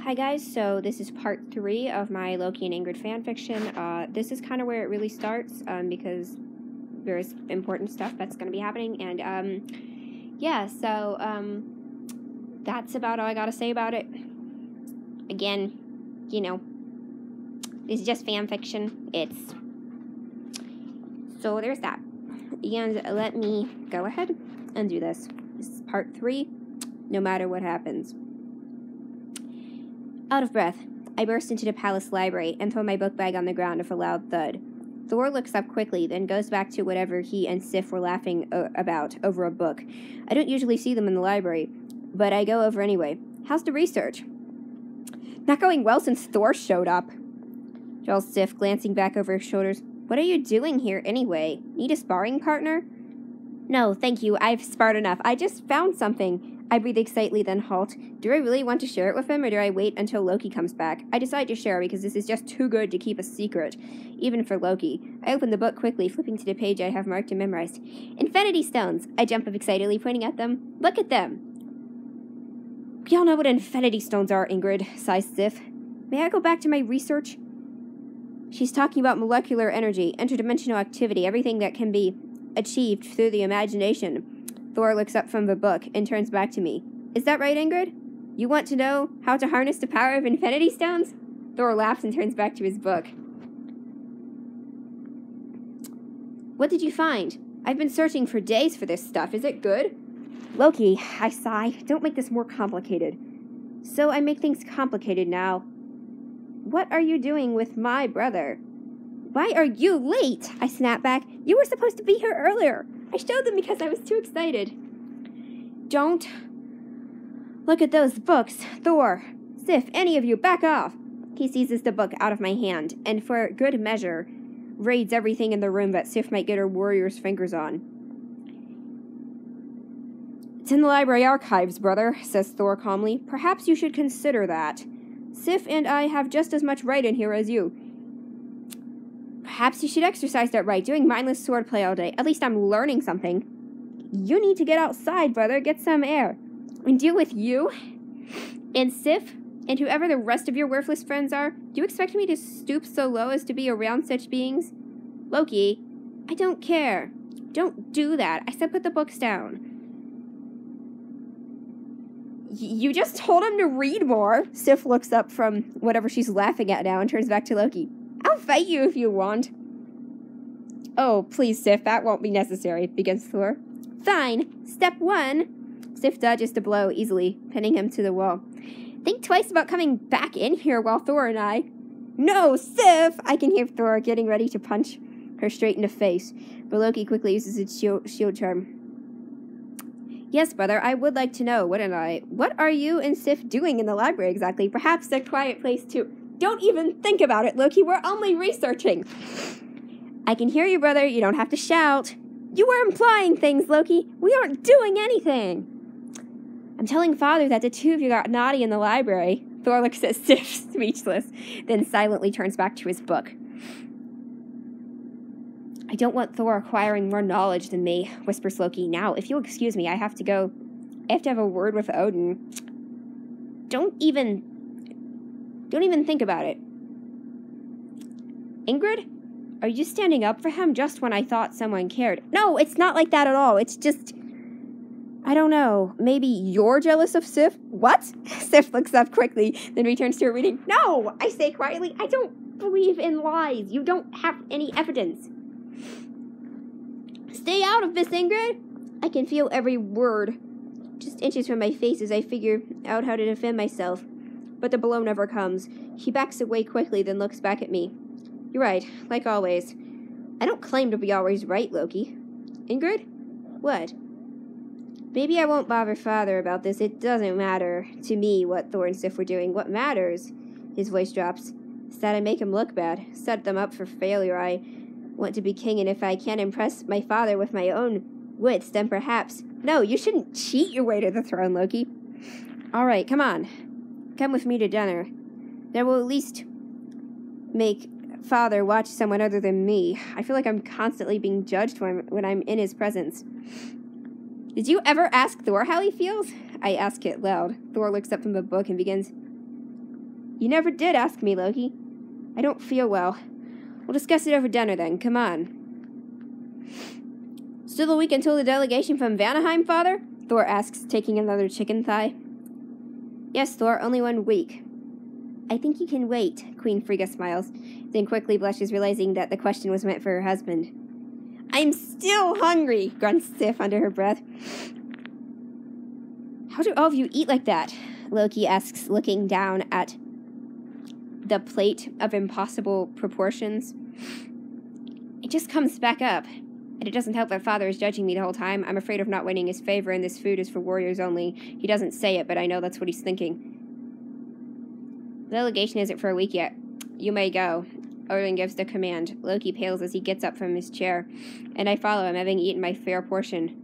Hi guys, so this is part 3 of my Loki and Ingrid fanfiction. This is kind of where it really starts, because there's important stuff that's going to be happening, and yeah, so that's about all I gotta say about it. Again, you know, it's just fanfiction. So there's that. And let me go ahead and do this. This is part 3, no matter what happens. Out of breath, I burst into the palace library and throw my book bag on the ground with a loud thud. Thor looks up quickly, then goes back to whatever he and Sif were laughing about over a book. I don't usually see them in the library, but I go over anyway. How's the research? Not going well since Thor showed up, drawls Sif, glancing back over his shoulders. What are you doing here anyway? Need a sparring partner? No, thank you. I've sparred enough. I just found something. I breathe excitedly, then halt. Do I really want to share it with him, or do I wait until Loki comes back? I decide to share because this is just too good to keep a secret, even for Loki. I open the book quickly, flipping to the page I have marked and memorized. Infinity Stones! I jump up excitedly, pointing at them. Look at them! We all know what Infinity Stones are, Ingrid, sighs Sif. May I go back to my research? She's talking about molecular energy, interdimensional activity, everything that can be achieved through the imagination. Thor looks up from the book and turns back to me. Is that right, Ingrid? You want to know how to harness the power of Infinity Stones? Thor laughs and turns back to his book. What did you find? I've been searching for days for this stuff. Is it good? Loki, I sigh. Don't make this more complicated. So I make things complicated now. What are you doing with my brother? Why are you late? I snap back. You were supposed to be here earlier. I showed them because I was too excited. Don't look at those books. Thor, Sif, any of you, back off. He seizes the book out of my hand, and for good measure, raids everything in the room that Sif might get her warrior's fingers on. It's in the library archives, brother, says Thor calmly. Perhaps you should consider that. Sif and I have just as much right in here as you. Perhaps you should exercise that right, doing mindless swordplay all day. At least I'm learning something. You need to get outside, brother, get some air. And deal with you and Sif and whoever the rest of your worthless friends are. Do you expect me to stoop so low as to be around such beings? Loki, I don't care. Don't do that. I said put the books down. You just told him to read more. Sif looks up from whatever she's laughing at now and turns back to Loki. I'll fight you if you want. Oh, please, Sif, that won't be necessary, begins Thor. Fine. Step 1. Sif dodges the blow easily, pinning him to the wall. Think twice about coming back in here while Thor and I... No, Sif! I can hear Thor getting ready to punch her straight in the face, but Loki quickly uses his shield charm. Yes, brother, I would like to know, wouldn't I? What are you and Sif doing in the library exactly? Perhaps a quiet place too. Don't even think about it, Loki. We're only researching. I can hear you, brother. You don't have to shout. You were implying things, Loki. We aren't doing anything. I'm telling Father that the two of you got naughty in the library. Thor looks at Sif, speechless, then silently turns back to his book. I don't want Thor acquiring more knowledge than me, whispers Loki. Now, if you'll excuse me, I have to go. I have to have a word with Odin. Don't even think about it. Ingrid? Are you standing up for him just when I thought someone cared? No, it's not like that at all. It's just... I don't know. Maybe you're jealous of Sif? What? Sif looks up quickly, then returns to her reading. No, I say quietly. I don't believe in lies. You don't have any evidence. Stay out of this, Ingrid. I can feel every word just inches from my face as I figure out how to defend myself. But the blow never comes. He backs away quickly, then looks back at me. You're right, like always. I don't claim to be always right, Loki. Ingrid? What? Maybe I won't bother Father about this. It doesn't matter to me what Thor and Sif were doing. What matters, his voice drops, is that I make him look bad, set them up for failure. I want to be king, and if I can't impress my father with my own wits, then perhaps... No, you shouldn't cheat your way to the throne, Loki. All right, come on. Come with me to dinner. That will at least make Father watch someone other than me. I feel like I'm constantly being judged when I'm in his presence. Did you ever ask Thor how he feels? I ask it loud. Thor looks up from the book and begins, You never did ask me, Loki. I don't feel well. We'll discuss it over dinner then. Come on. Still a week until the delegation from Vanaheim, Father? Thor asks, taking another chicken thigh. Yes, Thor, only 1 week. I think you can wait, Queen Frigga smiles, then quickly blushes, realizing that the question was meant for her husband. I'm still hungry, grunts Sif under her breath. How do all of you eat like that? Loki asks, looking down at the plate of impossible proportions. It just comes back up. And it doesn't help that Father is judging me the whole time. I'm afraid of not winning his favor, and this food is for warriors only. He doesn't say it, but I know that's what he's thinking. The delegation isn't for a week yet. You may go. Odin gives the command. Loki pales as he gets up from his chair, and I follow him, having eaten my fair portion.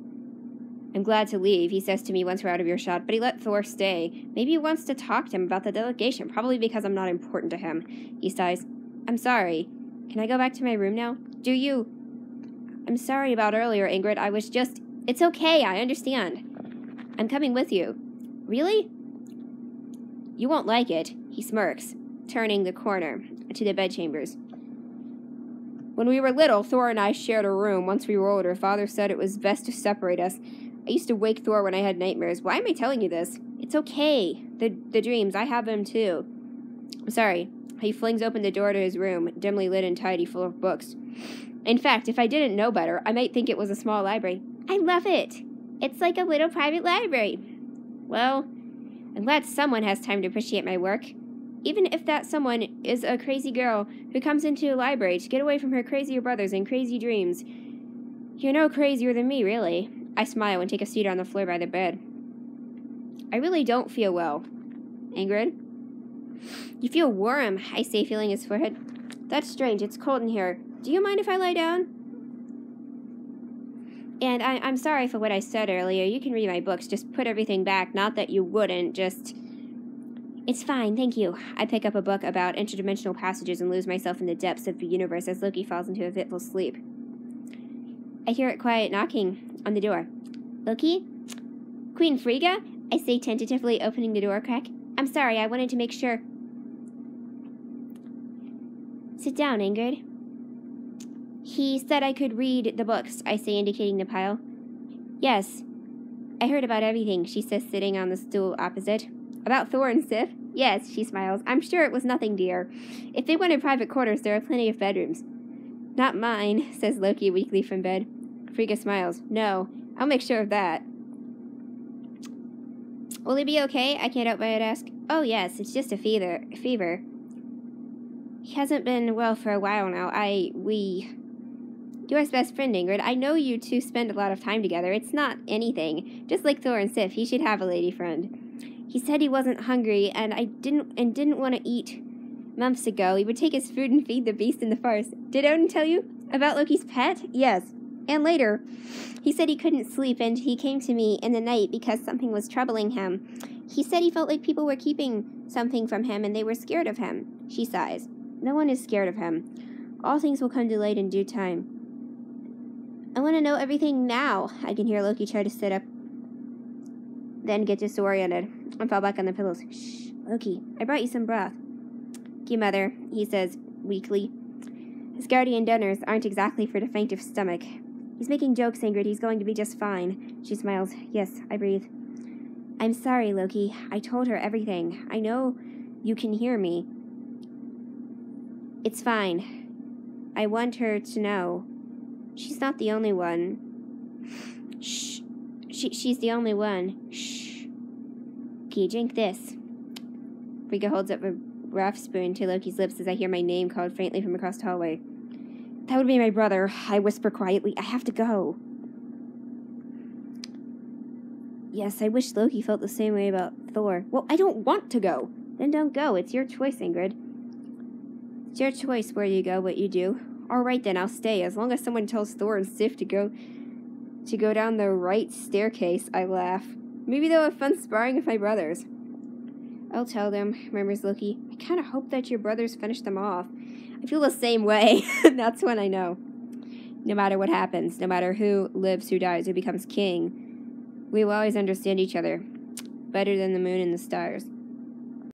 I'm glad to leave, he says to me once we're out of earshot, but he let Thor stay. Maybe he wants to talk to him about the delegation, probably because I'm not important to him. He sighs. I'm sorry. Can I go back to my room now? Do you? I'm sorry about earlier, Ingrid. I was just... It's okay, I understand. I'm coming with you. Really? You won't like it, he smirks, turning the corner to the bedchambers. When we were little, Thor and I shared a room. Once we were older, Father said it was best to separate us. I used to wake Thor when I had nightmares. Why am I telling you this? It's okay. The dreams, I have them too. I'm sorry. He flings open the door to his room, dimly lit and tidy, full of books. In fact, if I didn't know better, I might think it was a small library. I love it. It's like a little private library. Well, I'm glad someone has time to appreciate my work. Even if that someone is a crazy girl who comes into a library to get away from her crazier brothers and crazy dreams. You're no crazier than me, really. I smile and take a seat on the floor by the bed. I really don't feel well. Ingrid? You feel warm, I say, feeling his forehead. That's strange. It's cold in here. Do you mind if I lie down? And I'm sorry for what I said earlier. You can read my books. Just put everything back. Not that you wouldn't, just... It's fine, thank you. I pick up a book about interdimensional passages and lose myself in the depths of the universe as Loki falls into a fitful sleep. I hear it quiet knocking on the door. Loki? Queen Frigga? I say tentatively, opening the door crack. I'm sorry, I wanted to make sure. Sit down, Ingrid. He said I could read the books, I say, indicating the pile. Yes. I heard about everything, she says, sitting on the stool opposite. About Thor and Sif? Yes, she smiles. I'm sure it was nothing, dear. If they wanted private quarters, there are plenty of bedrooms. Not mine, says Loki weakly from bed. Frigga smiles. No, I'll make sure of that. Will he be okay? I can't help but ask. Oh, yes, it's just a fever. He hasn't been well for a while now. You're his best friend, Ingrid. I know you two spend a lot of time together. It's not anything. Just like Thor and Sif, he should have a lady friend. He said he wasn't hungry, and didn't want to eat months ago. He would take his food and feed the beast in the forest. Did Odin tell you about Loki's pet? Yes. And later, he said he couldn't sleep, and he came to me in the night because something was troubling him. He said he felt like people were keeping something from him, and they were scared of him. She sighs. No one is scared of him. All things will come to light in due time. I want to know everything now. I can hear Loki try to sit up, then get disoriented and fall back on the pillows. Shh, Loki, I brought you some broth. Thank you, Mother, he says weakly. His guardian dinners aren't exactly for the faint of stomach. He's making jokes, Ingrid. He's going to be just fine. She smiles. Yes, I breathe. I'm sorry, Loki. I told her everything. I know you can hear me. It's fine. I want her to know. She's not the only one. Shh. She's the only one. Shh. Okay, drink this. Frigga holds up a rough spoon to Loki's lips as I hear my name called faintly from across the hallway. That would be my brother, I whisper quietly. I have to go. Yes, I wish Loki felt the same way about Thor. Well, I don't want to go. Then don't go. It's your choice, Ingrid. It's your choice where you go, what you do. All right, then, I'll stay. As long as someone tells Thor and Sif to go down the right staircase, I laugh. Maybe they'll have fun sparring with my brothers. I'll tell them, murmurs Loki. I kind of hope that your brothers finish them off. I feel the same way. That's when I know. No matter what happens, no matter who lives, who dies, who becomes king, we will always understand each other better than the moon and the stars.